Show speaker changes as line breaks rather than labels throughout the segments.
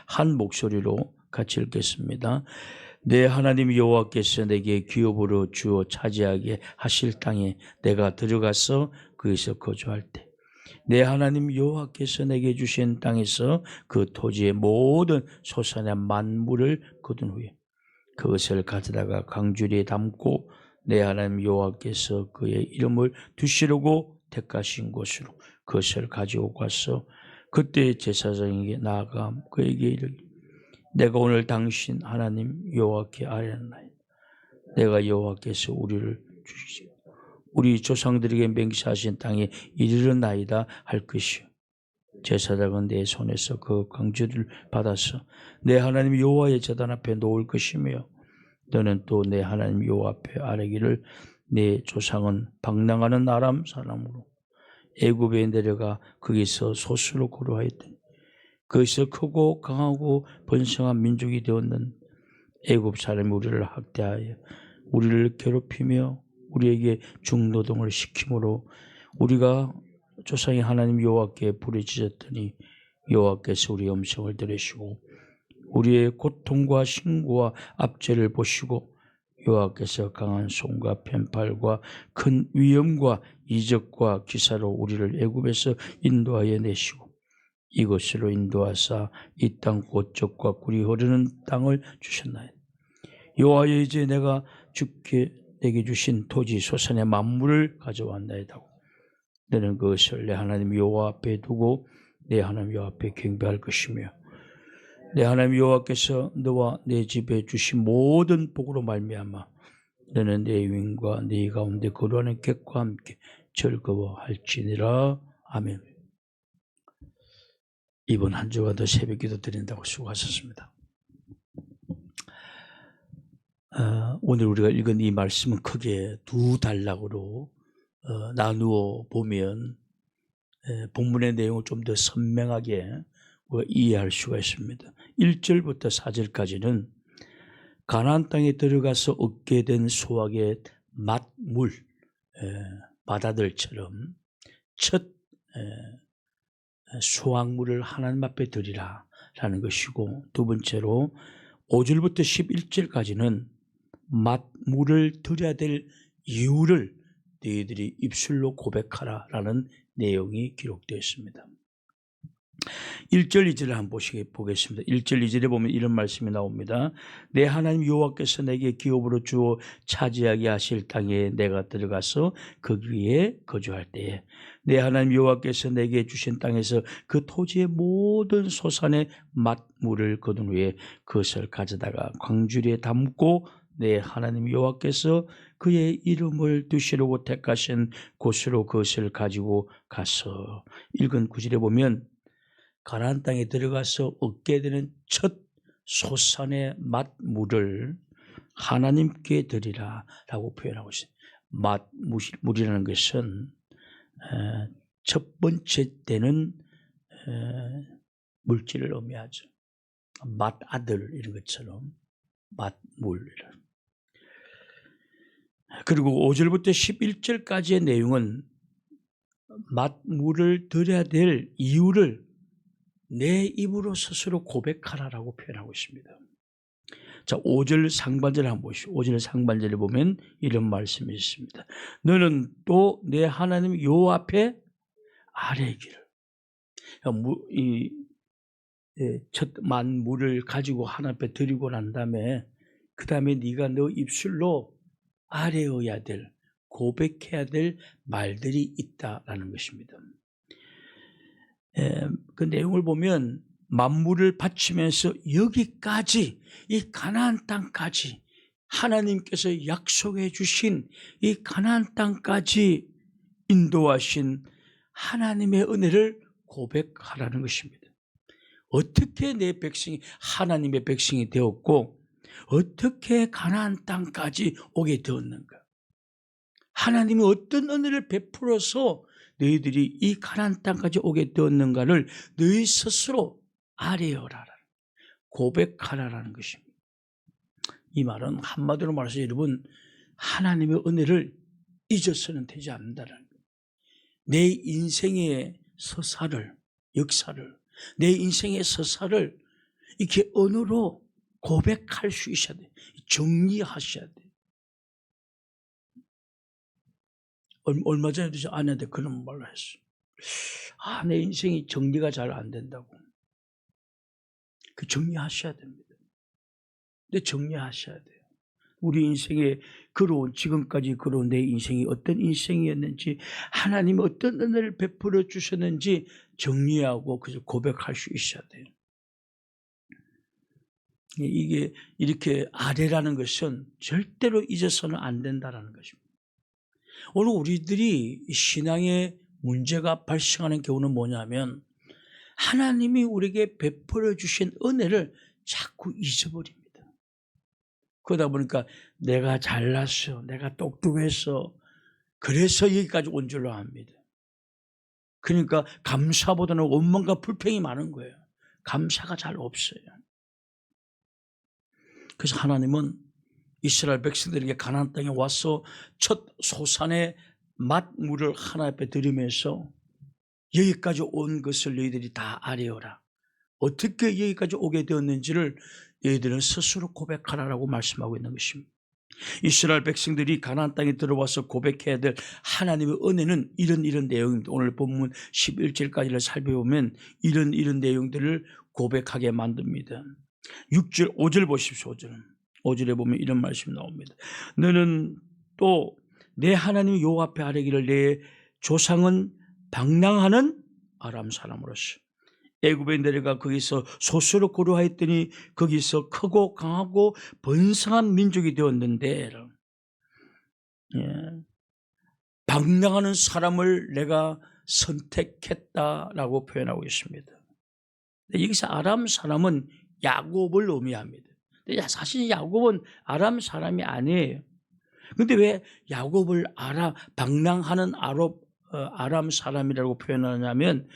한 목소리로 같이 읽겠습니다. 내 하나님 여호와께서 내게 기업으로 주어 차지하게 하실 땅에 내가 들어가서 거기서 거주할 때, 내 하나님 여호와께서 내게 주신 땅에서 그 토지의 모든 소산의 만물을 거둔 후에 그것을 가져다가 광주리에 담고 내 하나님 여호와께서 그의 이름을 두시려고 택하신 곳으로 그것을 가지고 가서 그때 제사장에게 나아가 그에게 이르기를 내가 오늘 당신 하나님 여호와께 아뢰나이다. 내가 여호와께서 우리를 주시고 우리 조상들에게 맹세하신 땅에 이르렀나이다 할 것이요. 제사장은 내 손에서 그 광주를 받아서 내 하나님 여호와의 제단 앞에 놓을 것이며 너는 또 내 하나님 여호와 앞에 아뢰기를 내 조상은 방랑하는 아람 사람으로 애굽에 내려가 거기서 소수로 거류하였더니 거기서 크고 강하고 번성한 민족이 되었는 애굽 사람이 우리를 학대하여 우리를 괴롭히며 우리에게 중노동을 시키므로 우리가 조상의 하나님 여호와께 부르짖었더니 여호와께서 우리의 음성을 들으시고 우리의 고통과 신고와 압제를 보시고 여호와께서 강한 손과 편팔과 큰 위엄과 이적과 기사로 우리를 애굽에서 인도하여 내시고 이곳으로 인도하사 이 땅 고쪽과 꿀이 흐르는 땅을 주셨나이다. 여호와여 이제 내가 주께 내게 주신 토지 소산의 만물을 가져왔나이다. 너는 그것을 내 하나님 여호와 앞에 두고 내 하나님 여호와 앞에 경배할 것이며 내 하나님 여호와께서 너와 내 집에 주신 모든 복으로 말미암아 너는 내 유인과 네 가운데 거류하는 객과 함께 즐거워할지니라. 아멘. 이번 한 주가 더 새벽기도 드린다고 수고하셨습니다. 오늘 우리가 읽은 이 말씀은 크게 두 단락으로 나누어 보면 본문의 내용을 좀 더 선명하게 우리가 이해할 수가 있습니다. 1절부터 4절까지는 가나안 땅에 들어가서 얻게 된 수확의 맛물, 바다들처럼 첫 수확물을 하나님 앞에 드리라 라는 것이고, 두 번째로 5절부터 11절까지는 맛물을 드려야 될 이유를 너희들이 입술로 고백하라 라는 내용이 기록되어 있습니다. 1절 2절을 한번 보겠습니다. 1절 2절에 보면 이런 말씀이 나옵니다. 내 하나님 여호와께서 내게 기업으로 주어 차지하게 하실 땅에 내가 들어가서 거기에 거주할 때에 내 하나님 여호와께서 내게 주신 땅에서 그 토지의 모든 소산의 맛물을 거둔 후에 그것을 가져다가 광주리에 담고 내 하나님 여호와께서 그의 이름을 두시려고 택하신 곳으로 그것을 가지고 가서, 읽은 9절에 보면 가나안 땅에 들어가서 얻게 되는 첫 소산의 맛물을 하나님께 드리라 라고 표현하고 있어요. 맛물이라는 것은 첫 번째 때는 물질을 의미하죠. 맛아들 이런 것처럼 맛물이라. 그리고 5절부터 11절까지의 내용은 맛물을 드려야 될 이유를 내 입으로 스스로 고백하라라고 표현하고 있습니다. 자, 5절 상반절을 한번 보시죠. 5절 상반절에 보면 이런 말씀이 있습니다. 너는 또 내 하나님 여호와 앞에 아뢰기를. 첫 만물을 가지고 하나님 앞에 드리고 난 다음에 그 다음에 네가 너 입술로 아뢰어야 될, 고백해야 될 말들이 있다라는 것입니다. 그 내용을 보면 만물을 바치면서 여기까지, 이 가나안 땅까지, 하나님께서 약속해 주신 이 가나안 땅까지 인도하신 하나님의 은혜를 고백하라는 것입니다. 어떻게 내 백성이 하나님의 백성이 되었고 어떻게 가나안 땅까지 오게 되었는가, 하나님이 어떤 은혜를 베풀어서 너희들이 이 가나안 땅까지 오게 되었는가를 너희 스스로 아뢰어라, 고백하라라는 것입니다. 이 말은 한마디로 말해서 여러분, 하나님의 은혜를 잊어서는 되지 않는다는 거예요. 내 인생의 서사를, 역사를 내 인생의 서사를 이렇게 언어로 고백할 수 있어야 돼. 정리하셔야 돼. 얼마 전에도 저 아내한테 그런 말을 했어. 내 인생이 정리가 잘 안 된다고. 그 정리하셔야 됩니다. 근데 정리하셔야 돼요. 우리 인생에 지금까지 걸어온 내 인생이 어떤 인생이었는지, 하나님이 어떤 은혜를 베풀어 주셨는지 정리하고 그저 고백할 수 있어야 돼요. 이게 이렇게 아뢰라는 것은 절대로 잊어서는 안 된다는 것입니다. 오늘 우리들이 신앙에 문제가 발생하는 경우는 뭐냐면, 하나님이 우리에게 베풀어 주신 은혜를 자꾸 잊어버립니다. 그러다 보니까 내가 잘났어, 내가 똑똑했어, 그래서 여기까지 온 줄로 압니다. 그러니까 감사보다는 원망과 불평이 많은 거예요. 감사가 잘 없어요. 그래서 하나님은 이스라엘 백성들에게 가나안 땅에 와서 첫 소산의 맛물을 하나 앞에 드리면서 여기까지 온 것을 너희들이 다 아뢰어라. 어떻게 여기까지 오게 되었는지를 너희들은 스스로 고백하라라고 말씀하고 있는 것입니다. 이스라엘 백성들이 가나안 땅에 들어와서 고백해야 될 하나님의 은혜는 이런 내용입니다. 오늘 본문 11절까지를 살펴보면 이런 내용들을 고백하게 만듭니다. 6절, 5절 보십시오. 5절에 보면 이런 말씀이 나옵니다. 너는 또 내 하나님 여호와 앞에 아뢰기를 내 조상은 방랑하는 아람 사람으로서 애굽에 내려가 거기서 소수로 거류하였더니 거기서 크고 강하고 번성한 민족이 되었는데, 방랑하는 사람을 내가 선택했다라고 표현하고 있습니다. 여기서 아람 사람은 야곱을 의미합니다. 사실 야곱은 아람 사람이 아니에요. 그런데 왜 야곱을 방랑하는 아람 사람이라고 표현하냐면,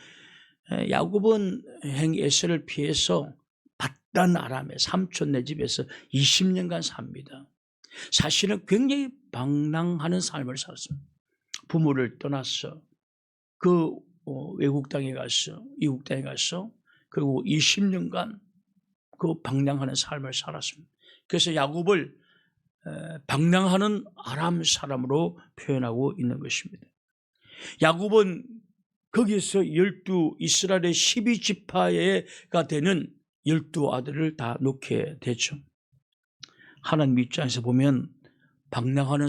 야곱은 에서를 피해서 밧단 아람의 삼촌네 집에서 20년간 삽니다. 사실은 굉장히 방랑하는 삶을 살았습니다. 부모를 떠났어. 외국 땅에 가서, 이국 땅에 가서, 그리고 20년간 그 방랑하는 삶을 살았습니다. 그래서 야곱을 방랑하는 아람 사람으로 표현하고 있는 것입니다. 야곱은 거기서 이스라엘의 12지파가 되는 12아들을 다 놓게 되죠. 하나님 입장에서 보면 방랑하는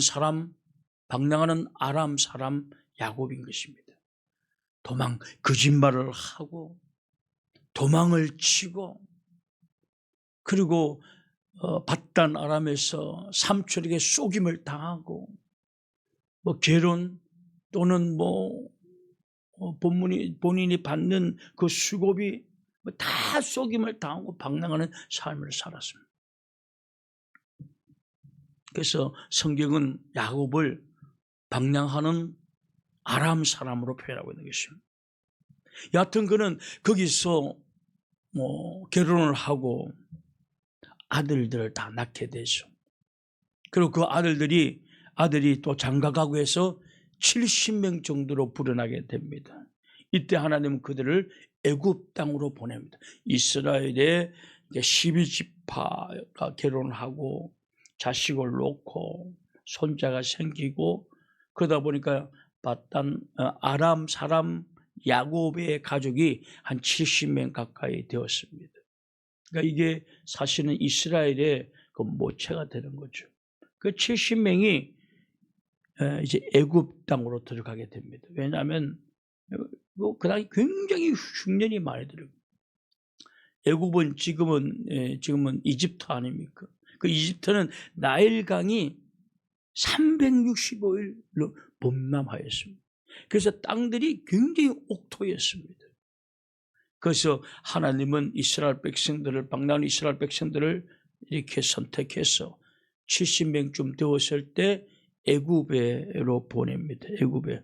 아람 사람 야곱인 것입니다. 거짓말을 하고 도망을 치고, 그리고 밧단 아람에서 삼촌에게 속임을 당하고, 결혼 또는 본인이 받는 그 수고비 다 속임을 당하고 방랑하는 삶을 살았습니다. 그래서 성경은 야곱을 방랑하는 아람 사람으로 표현하고 있는 것입니다. 여하튼 그는 거기서 결혼을 하고 아들들을 다 낳게 되죠. 그리고 그 아들이 또 장가가고해서 70명 정도로 불어나게 됩니다. 이때 하나님은 그들을 애굽 땅으로 보냅니다. 이스라엘의 12지파가 결혼하고 자식을 놓고 손자가 생기고, 그러다 보니까 아람 사람 야곱의 가족이 한 70명 가까이 되었습니다. 그러니까 이게 사실은 이스라엘의 그 모체가 되는 거죠. 그 70명이 이제 애굽 땅으로 들어가게 됩니다. 왜냐하면 그다음에 굉장히 흉년이 많이 들어요. 애굽은 지금은 이집트 아닙니까? 그 이집트는 나일강이 365일로 범람하였습니다. 그래서 땅들이 굉장히 옥토였습니다. 그래서 하나님은 방랑하는 이스라엘 백성들을 이렇게 선택해서 70명쯤 되었을 때 애굽으로 보냅니다. 애굽에.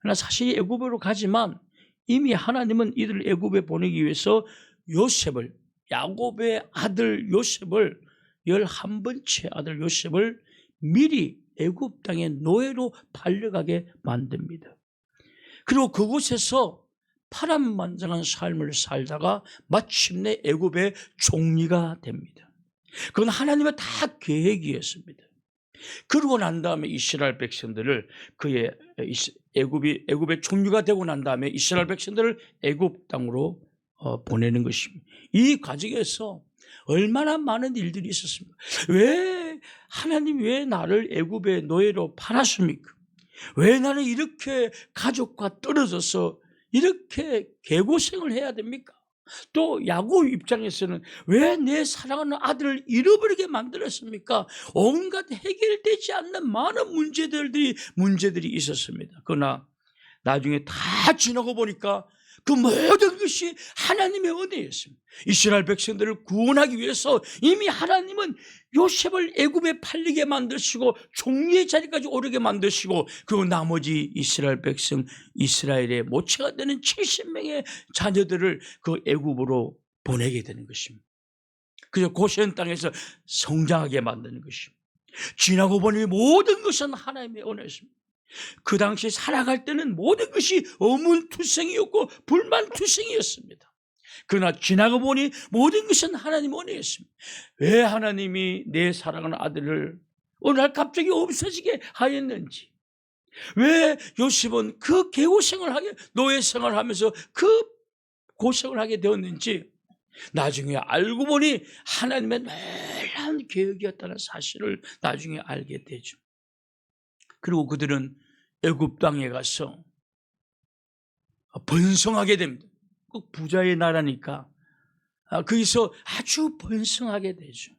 그러나 사실 애굽으로 가지만 이미 하나님은 이들을 애굽에 보내기 위해서 야곱의 아들 요셉을 11번째 아들 요셉을 미리 애굽 땅에 노예로 팔려가게 만듭니다. 그리고 그곳에서 파란만장한 삶을 살다가 마침내 애굽의 종리가 됩니다. 그건 하나님의 다 계획이었습니다. 그러고 난 다음에 이스라엘 백성들을 그의 애굽의 종류가 되고 난 다음에 이스라엘 백성들을 애굽 땅으로 보내는 것입니다. 이 과정에서 얼마나 많은 일들이 있었습니까? 하나님 왜 나를 애굽의 노예로 팔았습니까? 왜 나는 이렇게 가족과 떨어져서 이렇게 개고생을 해야 됩니까? 또 야곱 입장에서는 왜 내 사랑하는 아들을 잃어버리게 만들었습니까? 온갖 해결되지 않는 많은 문제들이 있었습니다. 그러나 나중에 다 지나고 보니까 그 모든 것이 하나님의 은혜였습니다. 이스라엘 백성들을 구원하기 위해서 이미 하나님은 요셉을 애굽에 팔리게 만드시고 종리의 자리까지 오르게 만드시고, 그리고 나머지 이스라엘 백성, 이스라엘의 모체가 되는 70명의 자녀들을 그 애굽으로 보내게 되는 것입니다. 그래서 고센 땅에서 성장하게 만드는 것입니다. 지나고 보니 모든 것은 하나님의 은혜였습니다. 그 당시 살아갈 때는 모든 것이 어문투성이었고 불만투성이었습니다. 그러나 지나고 보니 모든 것은 하나님의 은혜였습니다. 왜 하나님이 내 사랑하는 아들을 어느 날 갑자기 없어지게 하였는지, 왜 요셉은 그 개고생을 하게, 노예생활을 하면서 그 고생을 하게 되었는지 나중에 알고 보니 하나님의 놀라운 계획이었다는 사실을 나중에 알게 되죠. 그리고 그들은 애굽 땅에 가서 번성하게 됩니다. 꼭 부자의 나라니까 거기서 아주 번성하게 되죠.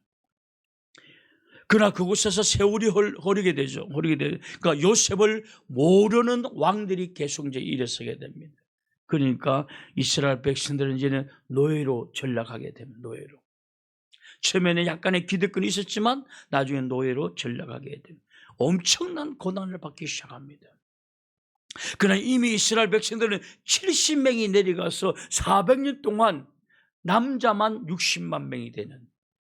그러나 그곳에서 세월이 흐르게 되죠. 그러니까 요셉을 모르는 왕들이 계속 이제 일어서게 됩니다. 그러니까 이스라엘 백성들은 이제는 노예로 전락하게 됩니다. 노예로. 처음에는 약간의 기득권이 있었지만 나중에 노예로 전락하게 됩니다. 엄청난 고난을 받기 시작합니다. 그러나 이미 이스라엘 백성들은 70명이 내려가서 400년 동안 남자만 60만 명이 되는,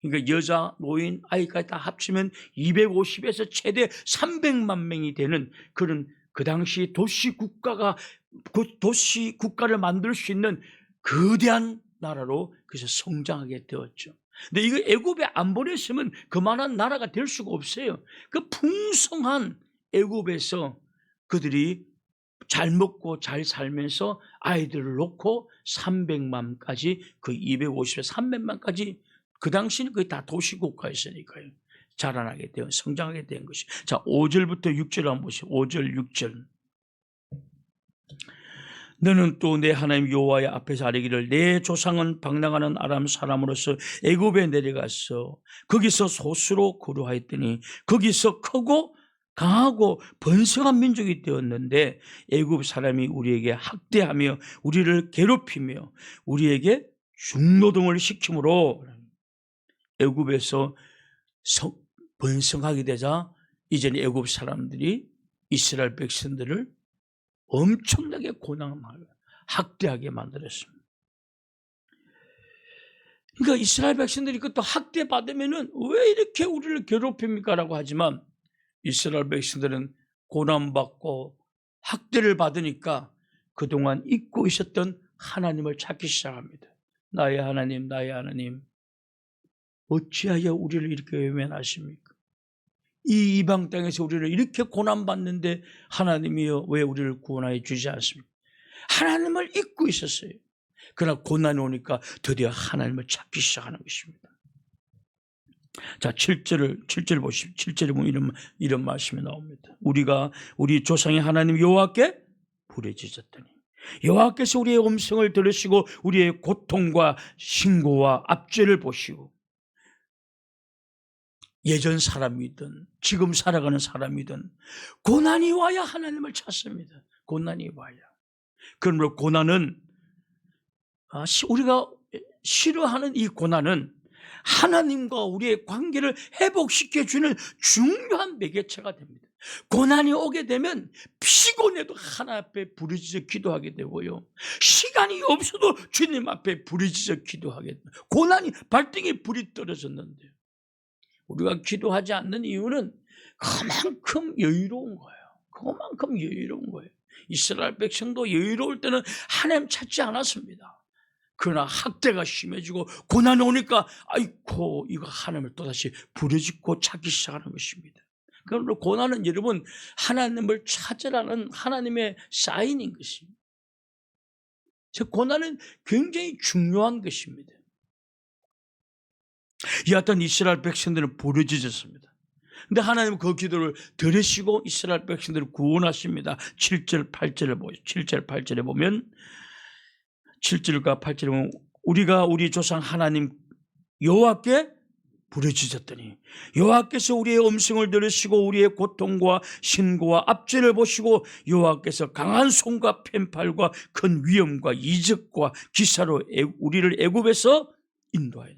그러니까 여자, 노인, 아이까지 다 합치면 250에서 최대 300만 명이 되는 그런 그 당시 도시 국가를 만들 수 있는 거대한 나라로 그래서 성장하게 되었죠. 근데 이거 애굽에 안 보냈으면 그만한 나라가 될 수가 없어요. 그 풍성한 애굽에서 그들이 잘 먹고 잘 살면서 아이들을 놓고 300만까지 그 250에서 300만까지 그 당시는 거의 다 도시국가였으니까요. 자라나게 되어 성장하게 된 것이. 자, 5절부터 6절 한번 보시죠. 5절, 6절. 너는 또 내 하나님 여호와의 앞에서 아뢰기를 내 조상은 방랑하는 아람 사람으로서 애굽에 내려가서 거기서 소수로 거류하였더니 거기서 크고 강하고 번성한 민족이 되었는데 애굽 사람이 우리에게 학대하며 우리를 괴롭히며 우리에게 중노동을 시키므로 애굽에서 번성하게 되자 이제는 애굽 사람들이 이스라엘 백성들을 엄청나게 고난하고 학대하게 만들었습니다. 그러니까 이스라엘 백성들이 그것도 학대받으면은 왜 이렇게 우리를 괴롭힙니까? 라고 하지만 이스라엘 백성들은 고난받고 학대를 받으니까 그동안 잊고 있었던 하나님을 찾기 시작합니다. 나의 하나님, 나의 하나님, 어찌하여 우리를 이렇게 외면하십니까? 이 이방 땅에서 우리를 이렇게 고난받는데 하나님이여 왜 우리를 구원하여 주지 않습니까? 하나님을 잊고 있었어요. 그러나 고난이 오니까 드디어 하나님을 찾기 시작하는 것입니다. 자, 7절 보십시오. 7절에 보면 이런 말씀이 나옵니다. 우리 조상의 하나님 여호와께 부르짖었더니 여호와께서 우리의 음성을 들으시고 우리의 고통과 신고와 압제를 보시고, 예전 사람이든 지금 살아가는 사람이든 고난이 와야 하나님을 찾습니다. 고난이 와야. 그러므로 고난은 우리가 싫어하는 이 고난은 하나님과 우리의 관계를 회복시켜주는 중요한 매개체가 됩니다. 고난이 오게 되면 피곤해도 하나님 앞에 부르짖어 기도하게 되고요, 시간이 없어도 주님 앞에 부르짖어 기도하게 됩니다. 고난이 발등에 불이 떨어졌는데 우리가 기도하지 않는 이유는 그만큼 여유로운 거예요. 그만큼 여유로운 거예요. 이스라엘 백성도 여유로울 때는 하나님 찾지 않았습니다. 그러나 학대가 심해지고 고난이 오니까 아이고 이거 하나님을 또다시 부르짖고 찾기 시작하는 것입니다. 그러므로 고난은 여러분 하나님을 찾으라는 하나님의 사인인 것입니다. 즉 고난은 굉장히 중요한 것입니다. 여하튼 이스라엘 백성들은 부르짖었습니다. 근데 하나님은 그 기도를 들으시고 이스라엘 백성들을 구원하십니다. 7절 8절에 보죠. 7절 8절에 보면 7절과 8절에 보면 우리가 우리 조상 하나님 여호와께 부르짖었더니 여호와께서 우리의 음성을 들으시고 우리의 고통과 신고와 압제를 보시고 여호와께서 강한 손과 펜팔과 큰 위험과 이적과 기사로 우리를 애굽에서 인도하여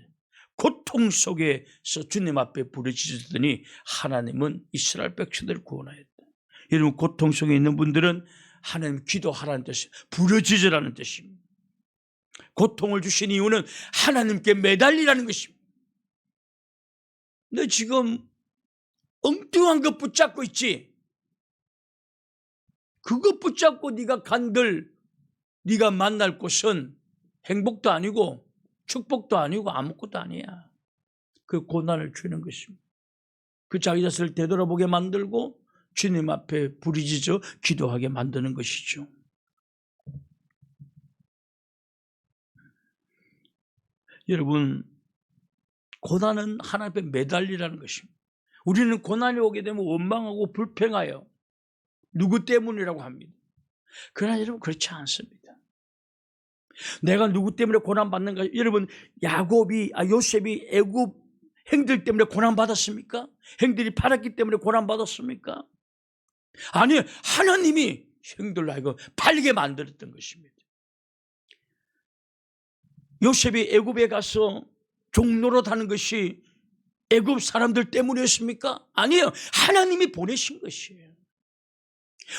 고통 속에서 주님 앞에 부르짖었더니 하나님은 이스라엘 백성들을 구원하였다. 여러분 고통 속에 있는 분들은 하나님 기도하라는 뜻이 부르짖으라는 뜻입니다. 고통을 주신 이유는 하나님께 매달리라는 것입니다. 너 지금 엉뚱한 것 붙잡고 있지? 그것 붙잡고 네가 간들 네가 만날 곳은 행복도 아니고 축복도 아니고 아무것도 아니야. 그 고난을 주는 것입니다. 그 자기 자신을 되돌아보게 만들고 주님 앞에 부르짖어 기도하게 만드는 것이죠. 여러분 고난은 하나님 앞에 매달리라는 것입니다. 우리는 고난이 오게 되면 원망하고 불평하여 누구 때문이라고 합니다. 그러나 여러분 그렇지 않습니다. 내가 누구 때문에 고난받는가? 여러분 요셉이 애굽 형들 때문에 고난받았습니까? 형들이 팔았기 때문에 고난받았습니까? 아니 하나님이 형들로 하여금 팔게 만들었던 것입니다. 요셉이 애굽에 가서 종노릇하는 것이 애굽 사람들 때문이었습니까? 아니에요. 하나님이 보내신 것이에요.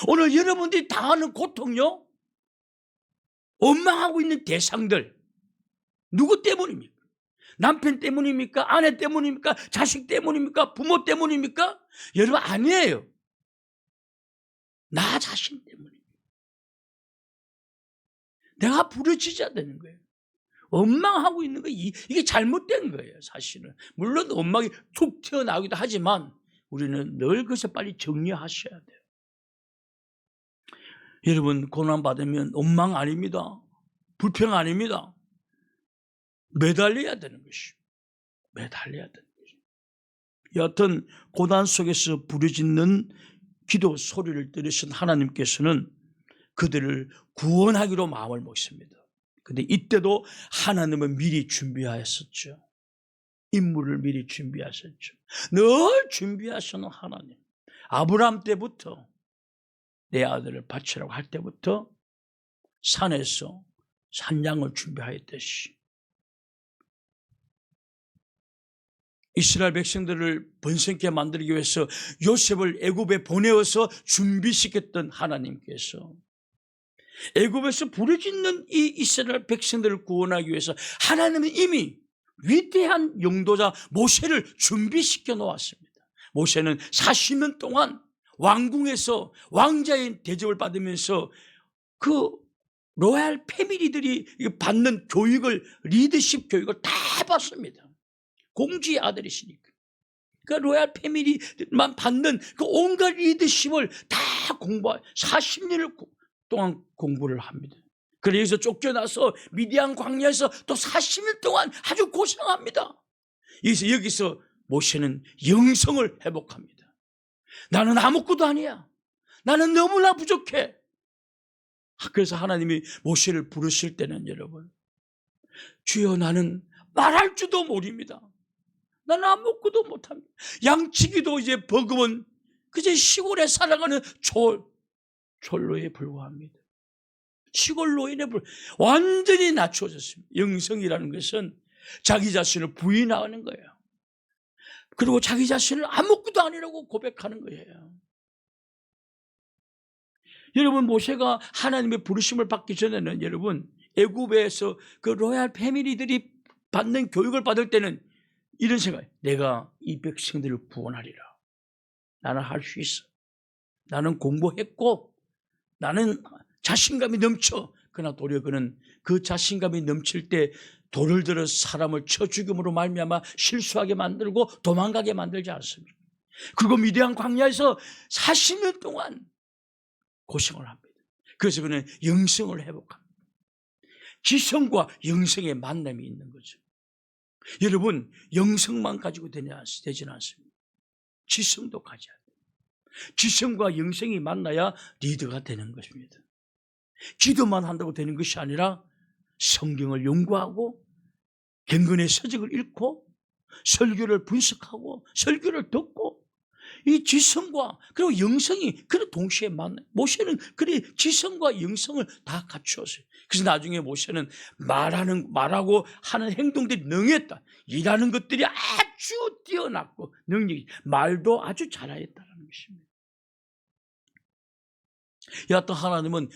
오늘 여러분들이 당하는 고통요, 원망하고 있는 대상들 누구 때문입니까? 남편 때문입니까? 아내 때문입니까? 자식 때문입니까? 부모 때문입니까? 여러분 아니에요. 나 자신 때문입니다. 내가 부르짖어야 되는 거예요. 원망하고 있는 거 이게 잘못된 거예요. 사실은 물론 원망이 툭 튀어나오기도 하지만 우리는 늘 그것을 빨리 정리하셔야 돼요. 여러분 고난받으면 원망 아닙니다. 불평 아닙니다. 매달려야 되는 것이죠. 매달려야 되는 거죠. 여하튼 고난 속에서 부르짖는 기도 소리를 들으신 하나님께서는 그들을 구원하기로 마음을 먹습니다. 그런데 이때도 하나님은 미리 준비하셨죠. 인물을 미리 준비하셨죠. 늘 준비하시는 하나님. 아브라함 때부터 내 아들을 바치라고 할 때부터 산에서 산양을 준비하였듯이 이스라엘 백성들을 번성케 만들기 위해서 요셉을 애굽에 보내어서 준비시켰던 하나님께서 애굽에서 부르짖는 이 이스라엘 백성들을 구원하기 위해서 하나님은 이미 위대한 용도자 모세를 준비시켜 놓았습니다. 모세는 40년 동안 왕궁에서 왕자의 대접을 받으면서 그 로얄 패밀리들이 받는 교육을, 리더십 교육을 다 받습니다. 공주의 아들이시니까. 그 로얄 패밀리만 받는 그 온갖 리더십을 다 40년을 동안 공부를 합니다. 그래서 쫓겨나서 미디안 광야에서 또 40년 동안 아주 고생합니다. 여기서 모세는 영성을 회복합니다. 나는 아무것도 아니야. 나는 너무나 부족해. 그래서 하나님이 모세를 부르실 때는 여러분, 주여 나는 말할 줄도 모릅니다. 나는 아무것도 못합니다. 양치기도 이제 버금은 그저 시골에 살아가는 졸로에 불과합니다. 시골 노인에 완전히 낮춰졌습니다. 영성이라는 것은 자기 자신을 부인하는 거예요. 그리고 자기 자신을 아무것도 아니라고 고백하는 거예요. 여러분 모세가 하나님의 부르심을 받기 전에는 여러분 애굽에서 그 로얄 패밀리들이 받는 교육을 받을 때는 이런 생각, 내가 이 백성들을 구원하리라. 나는 할 수 있어. 나는 공부했고 나는 자신감이 넘쳐. 그러나 도리어 그는 그 자신감이 넘칠 때 돌을 들어 사람을 쳐 죽음으로 말미암아 실수하게 만들고 도망가게 만들지 않습니까? 그리고 미디안 광야에서 40년 동안 고생을 합니다. 그래서 그는 영성을 회복합니다. 지성과 영성의 만남이 있는 거죠. 여러분, 영성만 가지고 되지는 않습니다. 지성도 가져야 돼요. 지성과 영성이 만나야 리더가 되는 것입니다. 기도만 한다고 되는 것이 아니라 성경을 연구하고 경건의 서적을 읽고 설교를 분석하고 설교를 듣고 이 지성과 그리고 영성이 그래 동시에 만나요. 모세는 그래 지성과 영성을 다 갖추었어요. 그래서 나중에 모세는 말하고 하는 행동들이 능했다. 일하는 것들이 아주 뛰어났고 능력이 말도 아주 잘하였다는 것입니다. 여하튼 하나님은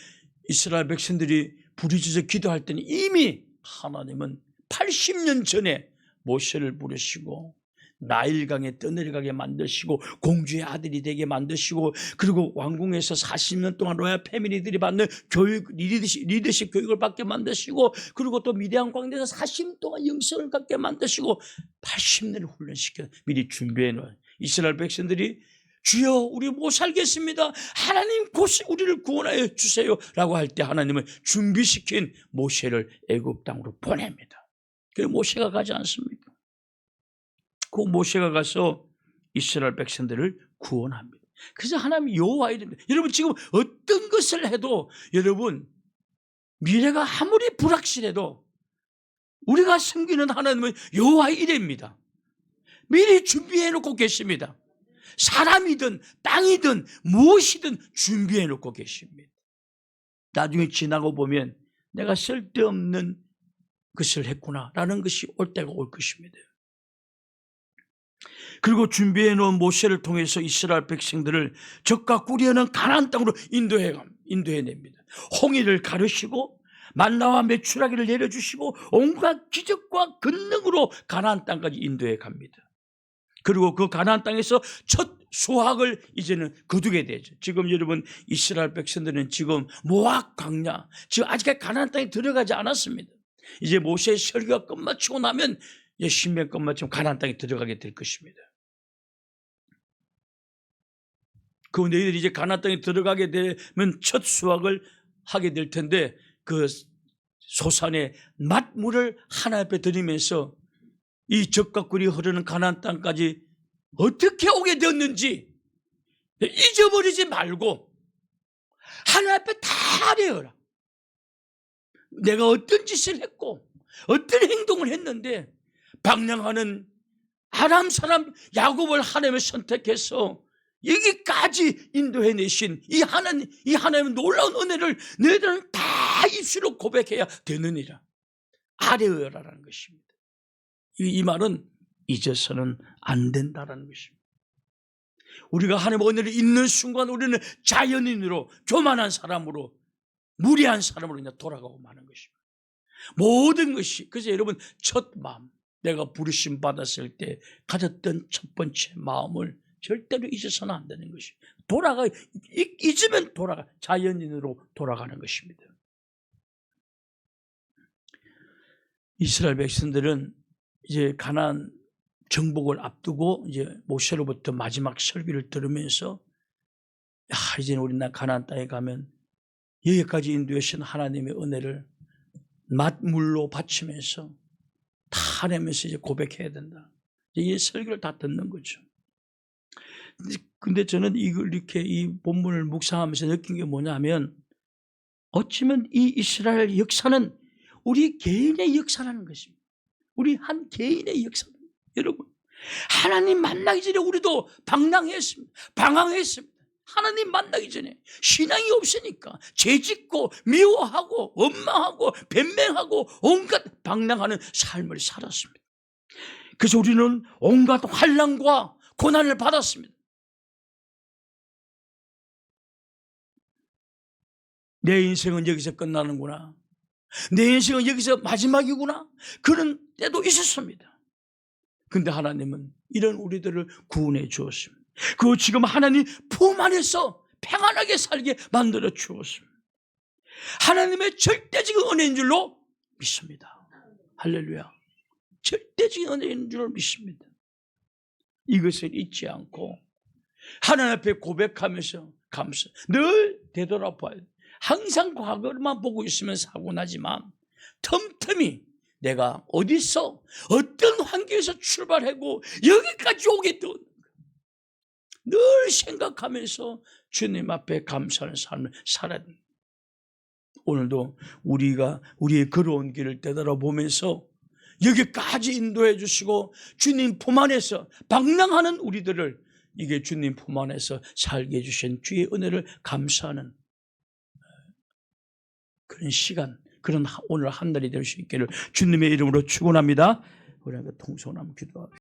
이스라엘 백성들이 부르짖어 기도할 때는 이미 하나님은 80년 전에 모세를 부르시고 나일강에 떠내려가게 만드시고 공주의 아들이 되게 만드시고 그리고 왕궁에서 40년 동안 로얄 패밀리들이 받는 교육, 리더십 교육을 받게 만드시고 그리고 또 미디안 광야에서 40년 동안 영성을 갖게 만드시고 80년을 훈련시켜 미리 준비해 놓은 이스라엘 백성들이 주여 우리 못 살겠습니다. 하나님 곧 우리를 구원하여 주세요 라고 할 때 하나님은 준비시킨 모세를 애굽 땅으로 보냅니다. 그래서 모세가 가지 않습니까? 그 모세가 가서 이스라엘 백성들을 구원합니다. 그래서 하나님 여호와 이름입니다. 여러분 지금 어떤 것을 해도 여러분 미래가 아무리 불확실해도 우리가 섬기는 하나님은 여호와 이름입니다. 미리 준비해 놓고 계십니다. 사람이든 땅이든 무엇이든 준비해 놓고 계십니다. 나중에 지나고 보면 내가 쓸데없는 것을 했구나라는 것이 올 때가 올 것입니다. 그리고 준비해 놓은 모세를 통해서 이스라엘 백성들을 적과 꿀이어는 가나안 땅으로 인도해냅니다. 홍해를 가르시고 만나와 메추라기를 내려주시고 온갖 기적과 권능으로 가나안 땅까지 인도해 갑니다. 그리고 그 가나안 땅에서 첫 수확을 이제는 거두게 되죠. 지금 여러분 이스라엘 백성들은 지금 모압 광야, 지금 아직까지 가나안 땅에 들어가지 않았습니다. 이제 모세의 설교가 끝마치고 나면 이제 신명 끝마치면 가나안 땅에 들어가게 될 것입니다. 그 너희들이 이제 가나안 땅에 들어가게 되면 첫 수확을 하게 될 텐데 그 소산의 맛물을 하나 앞에 드리면서 이 적과 꿀이 흐르는 가나안 땅까지 어떻게 오게 되었는지 잊어버리지 말고 하나 앞에 다 아뢰어라. 내가 어떤 짓을 했고 어떤 행동을 했는데 방랑하는 아람 사람 야곱을 하나님을 선택해서 여기까지 인도해내신 이 하나님의 놀라운 은혜를 너희들은 다 입술로 고백해야 되느니라. 아뢰어라라는 것입니다. 이 말은 잊어서는 안 된다라는 것입니다. 우리가 하나님의 은혜를 잊는 순간 우리는 자연인으로 교만한 사람으로 무례한 사람으로 그냥 돌아가고 마는 것입니다. 모든 것이 그래서 여러분 첫 마음 내가 부르심 받았을 때 가졌던 첫 번째 마음을 절대로 잊어서는 안 되는 것입니다. 잊으면 자연인으로 돌아가는 것입니다. 이스라엘 백성들은 이제 가나안 정복을 앞두고 이제 모세로부터 마지막 설교를 들으면서 이제는 우리 가나안 땅에 가면 여기까지 인도하신 하나님의 은혜를 맛물로 바치면서 다 내면서 이제 고백해야 된다. 이 설교를 다 듣는 거죠. 근데 저는 이렇게 이 본문을 묵상하면서 느낀 게 뭐냐면 어쩌면 이 이스라엘 역사는 우리 개인의 역사라는 것입니다. 우리 한 개인의 역사입니다. 여러분 하나님 만나기 전에 우리도 방황했습니다. 하나님 만나기 전에 신앙이 없으니까 죄짓고 미워하고 원망하고 변명하고 온갖 방랑하는 삶을 살았습니다. 그래서 우리는 온갖 환난과 고난을 받았습니다. 내 인생은 여기서 끝나는구나. 내 인생은 여기서 마지막이구나. 그런 때도 있었습니다. 근데 하나님은 이런 우리들을 구원해 주었습니다. 그리고 지금 하나님 품 안에서 평안하게 살게 만들어 주었습니다. 하나님의 절대적인 은혜인 줄로 믿습니다. 할렐루야. 절대적인 은혜인 줄로 믿습니다. 이것을 잊지 않고 하나님 앞에 고백하면서 감사, 늘 되돌아봐야 돼. 항상 과거만 보고 있으면 사고 나지만 틈틈이 내가 어디서 어떤 환경에서 출발하고 여기까지 오게 된 늘 생각하면서 주님 앞에 감사하는 삶을 살아야 됩니다. 오늘도 우리가 우리의 걸어온 길을 되돌아보면서 여기까지 인도해 주시고 주님 품 안에서 방랑하는 우리들을 이게 주님 품 안에서 살게 해주신 주의 은혜를 감사하는 그런 시간, 그런 오늘 한 날이 될 수 있기를 주님의 이름으로 축원합니다. 우리 통성으로 한번 기도합니다.